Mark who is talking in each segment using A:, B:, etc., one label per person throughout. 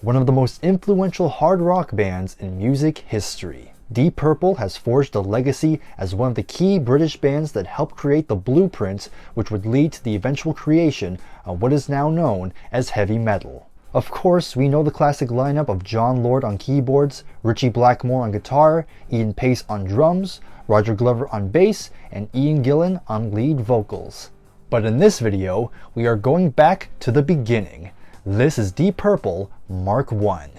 A: one of the most influential hard rock bands in music history. Deep Purple has forged a legacy as one of the key British bands that helped create the blueprint which would lead to the eventual creation of what is now known as heavy metal. Of course, we know the classic lineup of John Lord on keyboards, Ritchie Blackmore on guitar, Ian Paice on drums, Roger Glover on bass, and Ian Gillan on lead vocals. But in this video, we are going back to the beginning. This is Deep Purple Mark 1.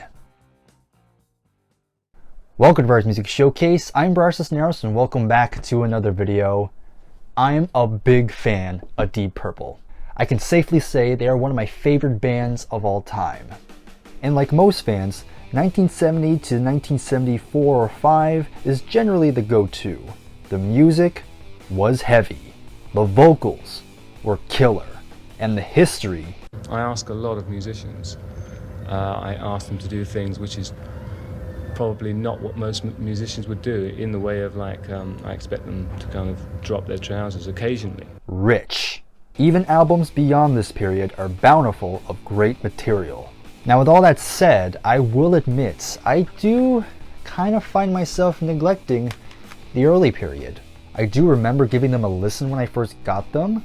A: Welcome to Bryer's Music Showcase. I'm Bryer and welcome back to another video. I'm a big fan of Deep Purple. I can safely say they are one of my favorite bands of all time. And like most fans, 1970 to 1974 or 5 is generally the go-to. The music was heavy, the vocals were killer, and the history.
B: I ask a lot of musicians. I ask them to do things which is probably not what most musicians would do, in the way of I expect them to kind of drop their trousers occasionally.
A: Rich. Even albums beyond this period are bountiful of great material. Now with all that said, I will admit, I do kind of find myself neglecting the early period. I do remember giving them a listen when I first got them,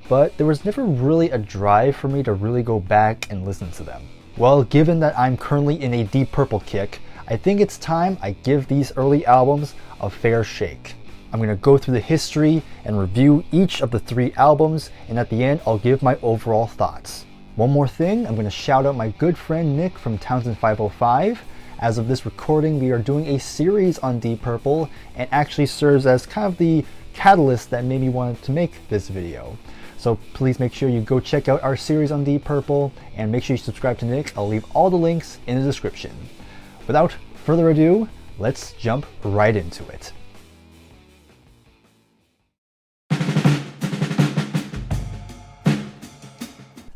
A: but there was never really a drive for me to really go back and listen to them. Well, given that I'm currently in a Deep Purple kick, I think it's time I give these early albums a fair shake. I'm going to go through the history and review each of the 3 albums, and at the end I'll give my overall thoughts. One more thing, I'm going to shout out my good friend Nick from Townsend 505. As of this recording, we are doing a series on Deep Purple, and actually serves as kind of the catalyst that made me want to make this video. So please make sure you go check out our series on Deep Purple, and make sure you subscribe to Nick. I'll leave all the links in the description. Without further ado, let's jump right into it.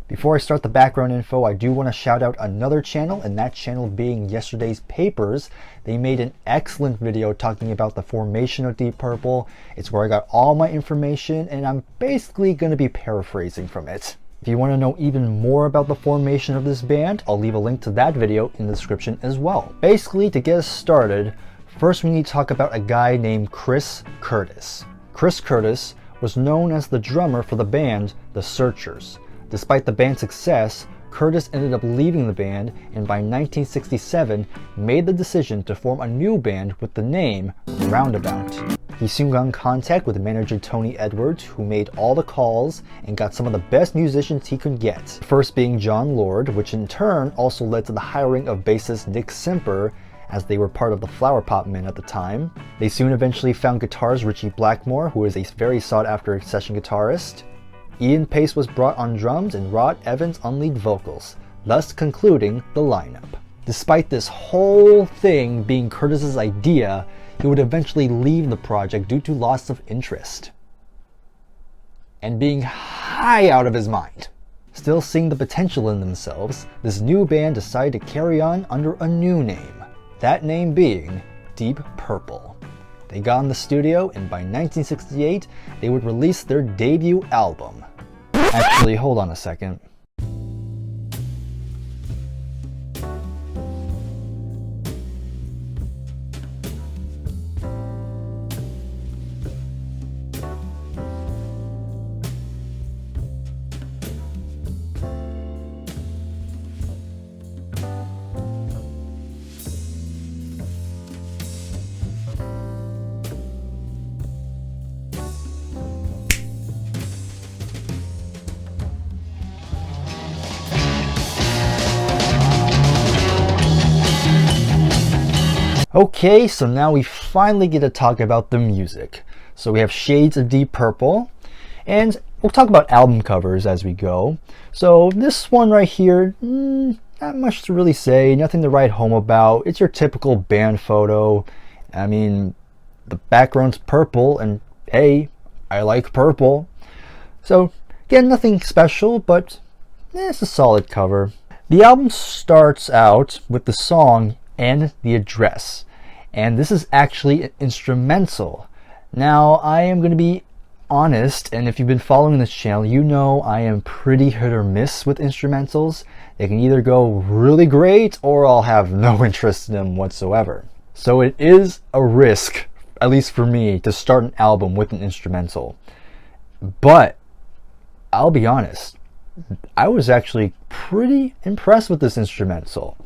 A: Before I start the background info, I do want to shout out another channel, and that channel being Yesterday's Papers. They made an excellent video talking about the formation of Deep Purple. It's where I got all my information, and I'm basically going to be paraphrasing from it. If you want to know even more about the formation of this band, I'll leave a link to that video in the description as well. Basically, to get us started, first we need to talk about a guy named Chris Curtis. Chris Curtis was known as the drummer for the band The Searchers. Despite the band's success, Curtis ended up leaving the band, and by 1967 made the decision to form a new band with the name Roundabout. He soon got in contact with manager Tony Edwards, who made all the calls and got some of the best musicians he could get. First being John Lord, which in turn also led to the hiring of bassist Nick Simper, as they were part of the Flower Pot Men at the time. They soon eventually found guitarist Ritchie Blackmore, who is a very sought after session guitarist. Ian Paice was brought on drums and Rod Evans on lead vocals, thus concluding the lineup. Despite this whole thing being Curtis's idea, he would eventually leave the project due to loss of interest and being high out of his mind. Still seeing the potential in themselves, this new band decided to carry on under a new name, that name being Deep Purple. They got in the studio, and by 1968 they would release their debut album. Actually, hold on a second. Okay, so now we finally get to talk about the music. So we have shades of Deep Purple, and we'll talk about album covers as we go. So this one right here, not much to really say, nothing to write home about. It's your typical band photo. I mean, the background's purple, and hey, I like purple. So again, nothing special, but it's a solid cover. The album starts out with the song And the Address, and this is actually an instrumental. Now I am going to be honest, and if you've been following this channel, you know I am pretty hit or miss with instrumentals. They can either go really great or I'll have no interest in them whatsoever. So it is a risk, at least for me, to start an album with an instrumental. But I'll be honest, I was actually pretty impressed with this instrumental.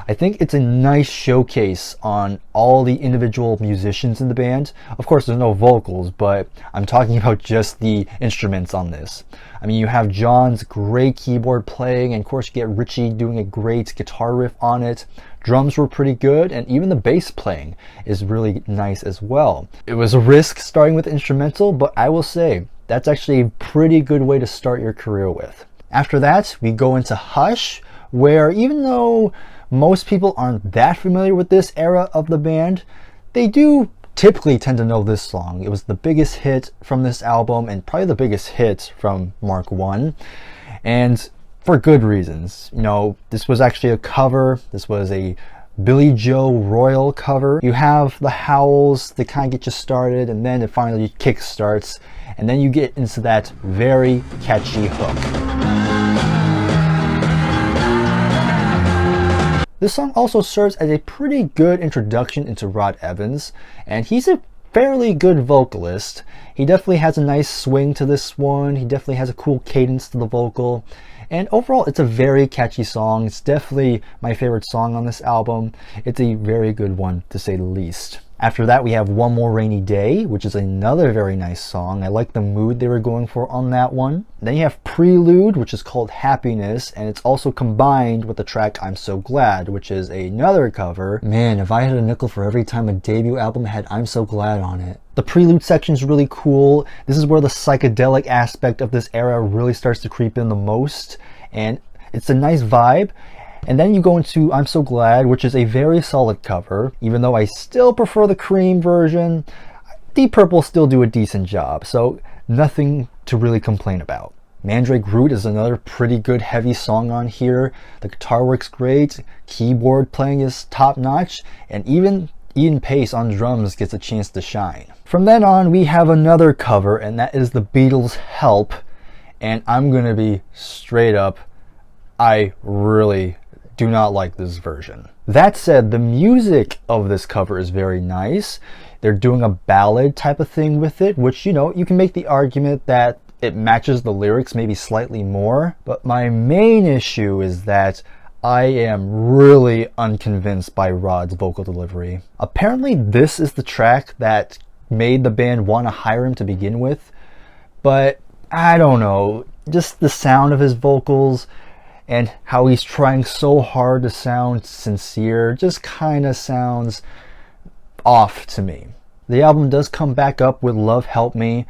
A: I think it's a nice showcase on all the individual musicians in the band. Of course, there's no vocals, but I'm talking about just the instruments on this. I mean, you have John's great keyboard playing, and of course you get Richie doing a great guitar riff on it. Drums were pretty good, and even the bass playing is really nice as well. It was a risk starting with instrumental, but I will say that's actually a pretty good way to start your career with. After that, we go into Hush, where even though most people aren't that familiar with this era of the band, they do typically tend to know this song. It was the biggest hit from this album and probably the biggest hit from Mark I, and for good reasons. You know, this was actually a cover. This was a Billy Joe Royal cover. You have the howls that kind of get you started, and then it finally kick starts, and then you get into that very catchy hook. This song also serves as a pretty good introduction into Rod Evans, and he's a fairly good vocalist. He definitely has a nice swing to this one. He definitely has a cool cadence to the vocal. And overall, it's a very catchy song. It's definitely my favorite song on this album. It's a very good one, to say the least. After that, we have One More Rainy Day, which is another very nice song. I like the mood they were going for on that one. Then you have Prelude, which is called Happiness, and it's also combined with the track I'm So Glad, which is another cover. Man, if I had a nickel for every time a debut album had I'm So Glad on it. The Prelude section is really cool. This is where the psychedelic aspect of this era really starts to creep in the most, and it's a nice vibe. And then you go into I'm So Glad, which is a very solid cover. Even though I still prefer the Cream version, Deep Purple still do a decent job, so nothing to really complain about. Mandrake Root is another pretty good heavy song on here. The guitar works great, keyboard playing is top notch, and even Ian Pace on drums gets a chance to shine. From then on, we have another cover, and that is the Beatles' Help. And I'm gonna be straight up, I really do not like this version. That said, the music of this cover is very nice. They're doing a ballad type of thing with it, which, you know, you can make the argument that it matches the lyrics maybe slightly more. But my main issue is that I am really unconvinced by Rod's vocal delivery. Apparently this is the track that made the band want to hire him to begin with, but I don't know, just the sound of his vocals and how he's trying so hard to sound sincere just kind of sounds off to me. The album does come back up with Love Help Me.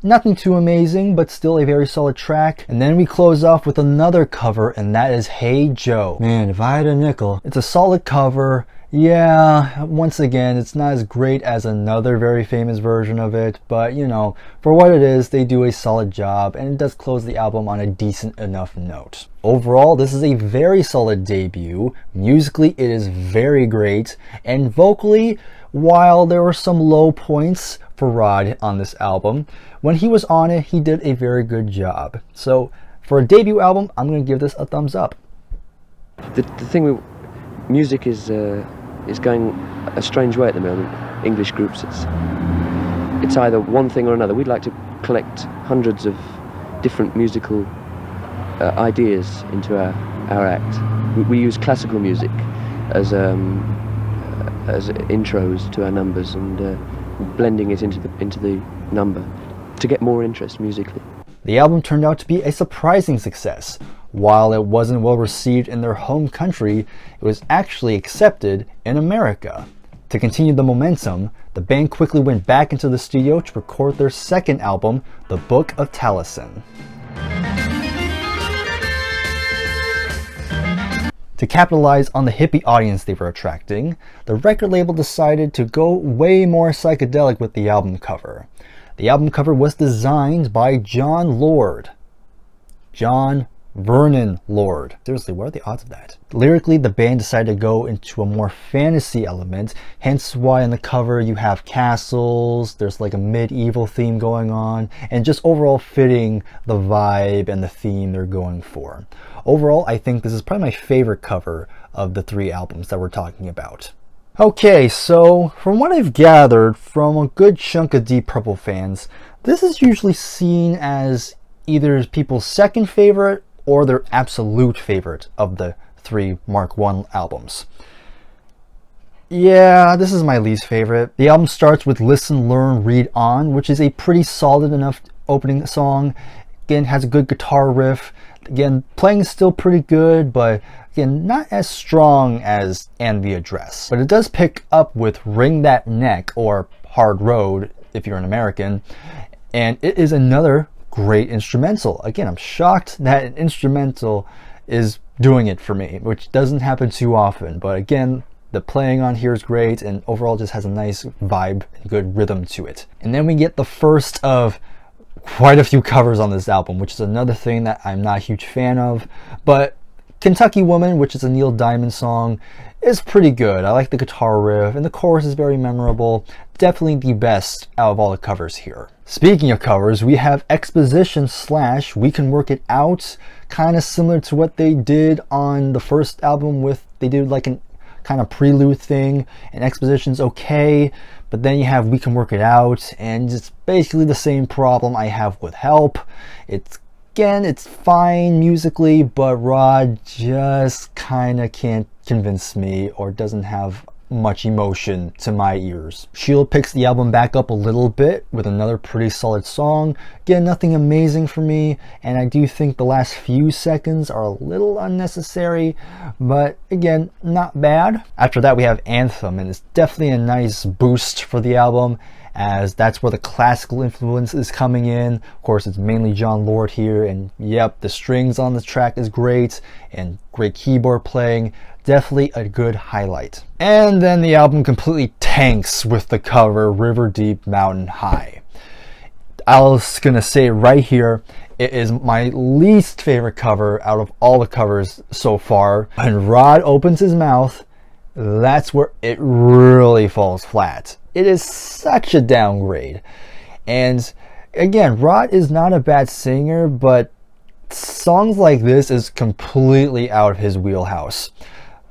A: Nothing too amazing, but still a very solid track. And then we close off with another cover, and that is Hey Joe. Man, if I had a nickel. It's a solid cover. Yeah, once again, it's not as great as another very famous version of it, but you know, for what it is, they do a solid job, and it does close the album on a decent enough note. Overall, this is a very solid debut. Musically, it is very great, and vocally, while there were some low points for Rod on this album, when he was on it, he did a very good job. So, for a debut album, I'm going to give this a thumbs up.
C: The thing with music is going a strange way at the moment. English groups, it's either one thing or another. We'd like to collect hundreds of different musical ideas into our act. We use classical music as intros to our numbers and blending it into the number to get more interest musically.
A: The album turned out to be a surprising success. While it wasn't well received in their home country, it was actually accepted in America. To continue the momentum, the band quickly went back into the studio to record their second album, The Book of Taliesyn. To capitalize on the hippie audience they were attracting, the record label decided to go way more psychedelic with the album cover. The album cover was designed by John Lord. John Vernon Lord. Seriously, what are the odds of that? Lyrically, the band decided to go into a more fantasy element, hence why on the cover you have castles, there's like a medieval theme going on, and just overall fitting the vibe and the theme they're going for. Overall, I think this is probably my favorite cover of the 3 albums that we're talking about. Okay, so from what I've gathered from a good chunk of Deep Purple fans, this is usually seen as either people's second favorite or their absolute favorite of the 3 Mark I albums. Yeah, this is my least favorite. The album starts with Listen, Learn, Read On, which is a pretty solid enough opening song. Again, has a good guitar riff. Again, playing is still pretty good, but again, not as strong as And the Address. But it does pick up with Ring That Neck, or Hard Road if you're an American, and it is another great instrumental. Again, I'm shocked that an instrumental is doing it for me, which doesn't happen too often. But again, the playing on here is great and overall just has a nice vibe and good rhythm to it. And then we get the first of quite a few covers on this album, which is another thing that I'm not a huge fan of. But Kentucky Woman, which is a Neil Diamond song, is pretty good. I like the guitar riff and the chorus is very memorable. Definitely the best out of all the covers here. Speaking of covers, we have Exposition / We Can Work It Out, kind of similar to what they did on the first album with, they did like an kind of prelude thing, and Exposition's okay, but then you have We Can Work It Out, and it's basically the same problem I have with Help. It's fine musically, but Rod just kind of can't convince me, or doesn't have much emotion to my ears. Shield picks the album back up a little bit with another pretty solid song. Again, nothing amazing for me, and I do think the last few seconds are a little unnecessary, but again, not bad. After that we have Anthem, and it's definitely a nice boost for the album, as that's where the classical influence is coming in. Of course, it's mainly John Lord here, and yep, the strings on the track is great, and great keyboard playing. Definitely a good highlight. And then the album completely tanks with the cover River Deep Mountain High. I was gonna say right here, it is my least favorite cover out of all the covers so far. When Rod opens his mouth, that's where it really falls flat. It is such a downgrade. And again, Rod is not a bad singer, but songs like this is completely out of his wheelhouse.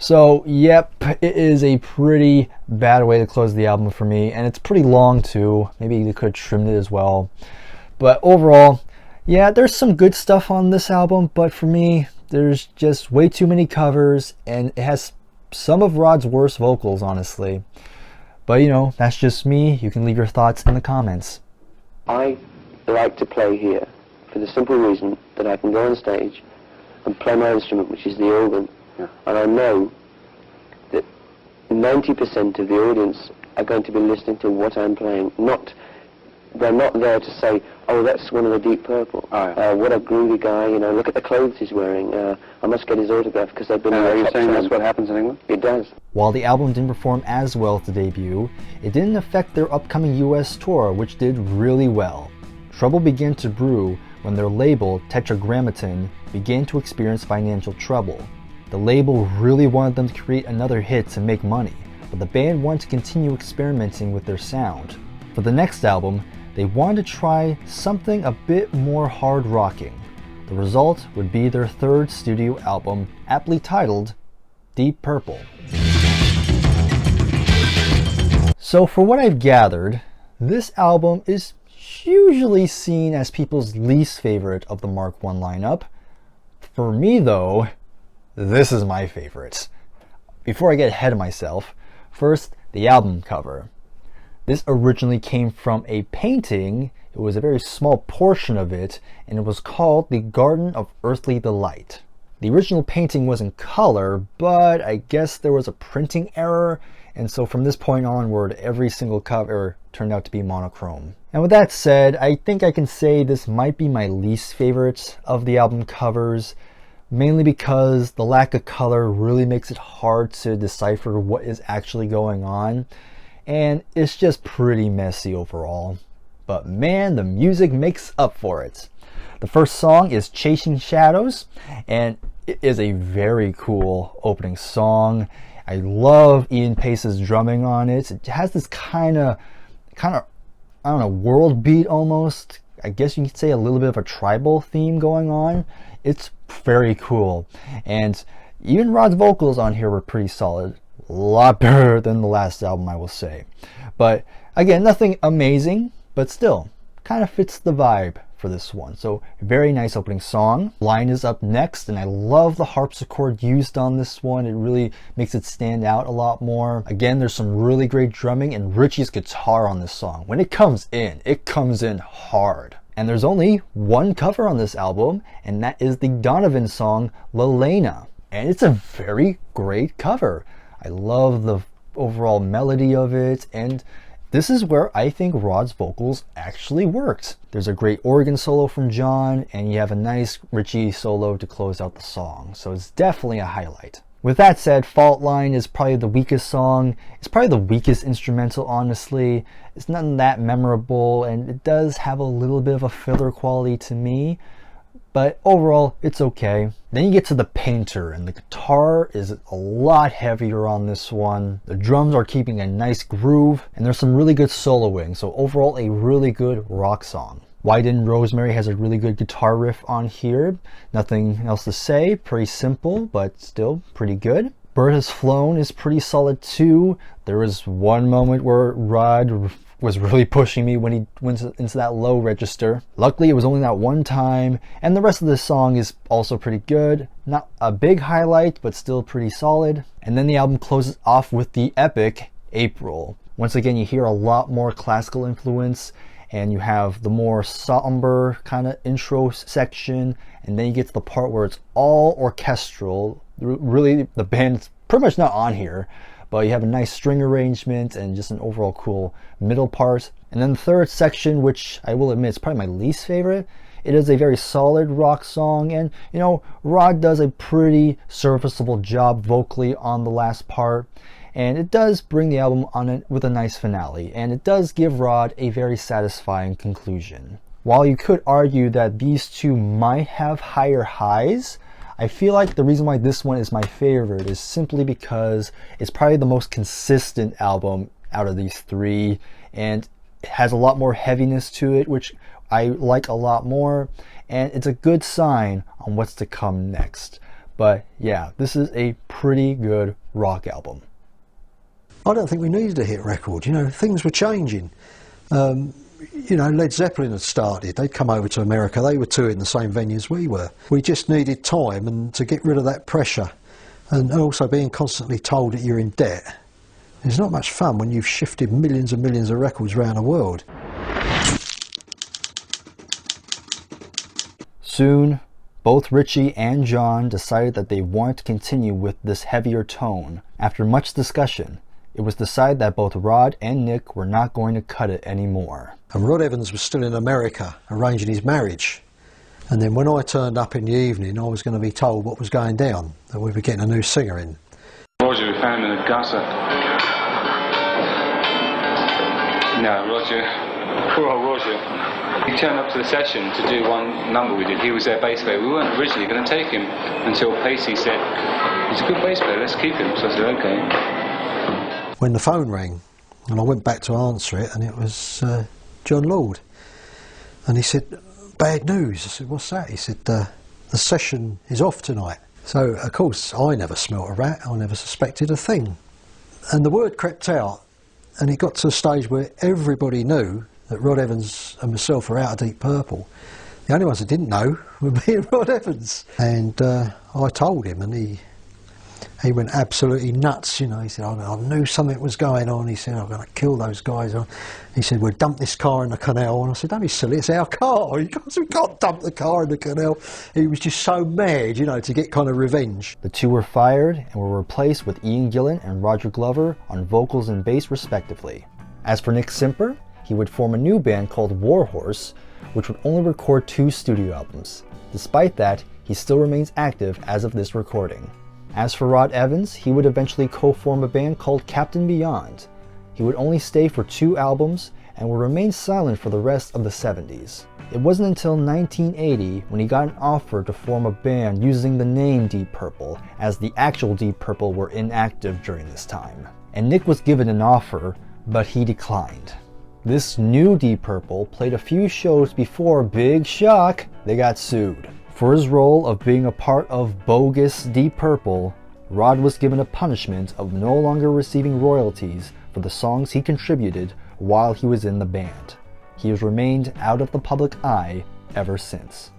A: So yep, it is a pretty bad way to close the album for me, and it's pretty long too. Maybe they could have trimmed it as well. But overall, yeah, there's some good stuff on this album, but for me, there's just way too many covers, and it has some of Rod's worst vocals, honestly. But you know, that's just me. You can leave your thoughts in the comments.
C: I like to play here for the simple reason that I can go on stage and play my instrument, which is the organ. Yeah. And I know that 90% of the audience are going to be listening to what I'm playing. They're not there to say, oh, that's one of the Deep Purple. Oh, yeah. What a groovy guy, you know, look at the clothes he's wearing. I must get his autograph because they've been...
D: Are you saying that's what happens in England?
C: It does.
A: While the album didn't perform as well at the debut, it didn't affect their upcoming US tour, which did really well. Trouble began to brew when their label, Tetragrammaton, began to experience financial trouble. The label really wanted them to create another hit to make money, but the band wanted to continue experimenting with their sound. For the next album, they wanted to try something a bit more hard rocking. The result would be their third studio album, aptly titled Deep Purple. So for what I've gathered, this album is usually seen as people's least favorite of the Mark I lineup. For me though, this is my favorite. Before I get ahead of myself, first, the album cover. This originally came from a painting. It was a very small portion of it, and it was called The Garden of Earthly Delight. The original painting was in color, but I guess there was a printing error, and so from this point onward, every single cover turned out to be monochrome. And with that said, I think I can say this might be my least favorite of the album covers, mainly because the lack of color really makes it hard to decipher what is actually going on, and it's just pretty messy overall. But man, the music makes up for it. The first song is Chasing Shadows, and it is a very cool opening song. I love Ian Pace's drumming on it. It has this kind of, I don't know, world beat almost. I guess you could say a little bit of a tribal theme going on. It's very cool. And even Rod's vocals on here were pretty solid. A lot better than the last album, I will say. But again, nothing amazing, but still kind of fits the vibe for this one. So very nice opening song. Line is up next, and I love the harpsichord used on this one. It really makes it stand out a lot more. Again, there's some really great drumming, and Richie's guitar on this song, when it comes in hard. And there's only one cover on this album, and that is the Donovan song Lelena, and it's a very great cover. I love the overall melody of it, and this is where I think Rod's vocals actually worked. There's a great organ solo from John, and you have a nice Richie solo to close out the song. So it's definitely a highlight. With that said, Fault Line is probably the weakest song. It's probably the weakest instrumental, honestly. It's not that memorable, and it does have a little bit of a filler quality to me. But overall, it's okay. Then you get to the Painter, and the guitar is a lot heavier on this one. The drums are keeping a nice groove, and there's some really good soloing. So overall, a really good rock song. White and Rosemary has a really good guitar riff on here. Nothing else to say. Pretty simple, but still pretty good. Bird Has Flown is pretty solid too. There was one moment where Rod was really pushing me when he went into that low register. Luckily, it was only that one time, and the rest of the song is also pretty good. Not a big highlight, but still pretty solid. And then the album closes off with the epic April. Once again, you hear a lot more classical influence, and you have the more somber kind of intro section, and then you get to the part where it's all orchestral. Really, the band's pretty much not on here, but you have a nice string arrangement and just an overall cool middle part. And then the third section, which I will admit is probably my least favorite, it is a very solid rock song, and you know, Rod does a pretty serviceable job vocally on the last part, and it does bring the album on it with a nice finale, and it does give Rod a very satisfying conclusion. While you could argue that these two might have higher highs, I feel like the reason why this one is my favorite is simply because it's probably the most consistent album out of these three, and it has a lot more heaviness to it, which I like a lot more, and it's a good sign on what's to come next. But yeah, this is a pretty good rock album.
D: I don't think we needed a hit record. You know, things were changing. You know, Led Zeppelin had started. They'd come over to America. They were touring the same venues we were. We just needed time and to get rid of that pressure, and also being constantly told that you're in debt. It's not much fun when you've shifted millions and millions of records around the world.
A: Soon, both Richie and John decided that they wanted to continue with this heavier tone. After much discussion, it was decided that both Rod and Nick were not going to cut it anymore.
D: And Rod Evans was still in America arranging his marriage. And then when I turned up in the evening, I was going to be told what was going down, that we were getting a new singer in.
B: Roger, we found him in a gutter. No, Roger, poor old Roger. He turned up to the session to do one number we did. He was their bass player. We weren't originally going to take him until Pacey said, he's a good bass player, let's keep him. So I said, okay.
D: When the phone rang, and I went back to answer it, and it was John Lord. And he said, bad news. I said, what's that? He said, the session is off tonight. So, of course, I never smelt a rat. I never suspected a thing. And the word crept out, and it got to a stage where everybody knew that Rod Evans and myself were out of Deep Purple. The only ones that didn't know were me and Rod Evans. And I told him, and he went absolutely nuts, you know. He said, I knew something was going on. He said, I'm going to kill those guys. He said, we'll dump this car in the canal. And I said, don't be silly, it's our car. We can't dump the car in the canal. He was just so mad, you know, to get kind of revenge.
A: The two were fired and were replaced with Ian Gillan and Roger Glover on vocals and bass respectively. As for Nick Simper, he would form a new band called Warhorse, which would only record 2 studio albums. Despite that, he still remains active as of this recording. As for Rod Evans, he would eventually co-form a band called Captain Beyond. He would only stay for 2 albums, and would remain silent for the rest of the 70s. It wasn't until 1980 when he got an offer to form a band using the name Deep Purple, as the actual Deep Purple were inactive during this time. And Nick was given an offer, but he declined. This new Deep Purple played a few shows before, big shock, they got sued. For his role of being a part of bogus Deep Purple, Rod was given a punishment of no longer receiving royalties for the songs he contributed while he was in the band. He has remained out of the public eye ever since.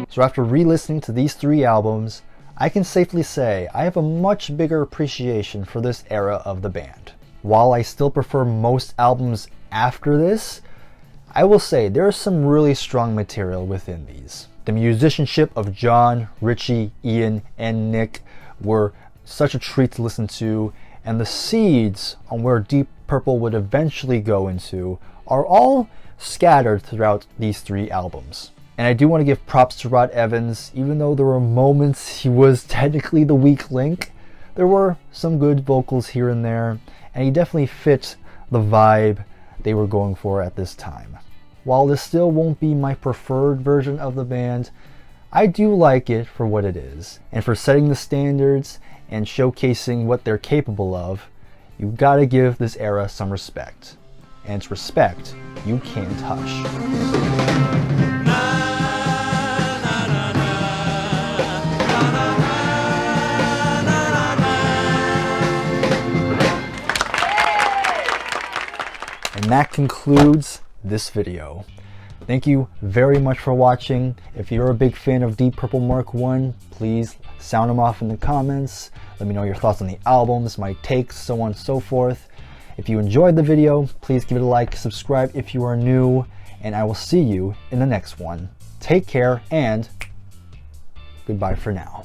A: So after re-listening to these 3 albums, I can safely say I have a much bigger appreciation for this era of the band. While I still prefer most albums after this, I will say there is some really strong material within these. The musicianship of John, Richie, Ian, and Nick were such a treat to listen to, and the seeds on where Deep Purple would eventually go into are all scattered throughout these 3 albums. And I do want to give props to Rod Evans. Even though there were moments he was technically the weak link, there were some good vocals here and there, and he definitely fit the vibe they were going for at this time. While this still won't be my preferred version of the band, I do like it for what it is, and for setting the standards and showcasing what they're capable of. You've got to give this era some respect, and it's respect you can't hush. And that concludes this video. Thank you very much for watching. If you're a big fan of Deep Purple Mark I, please sound them off in the comments. Let me know your thoughts on the albums, my takes, so on and so forth. If you enjoyed the video, please give it a like, subscribe if you are new, and I will see you in the next one. Take care, and goodbye for now.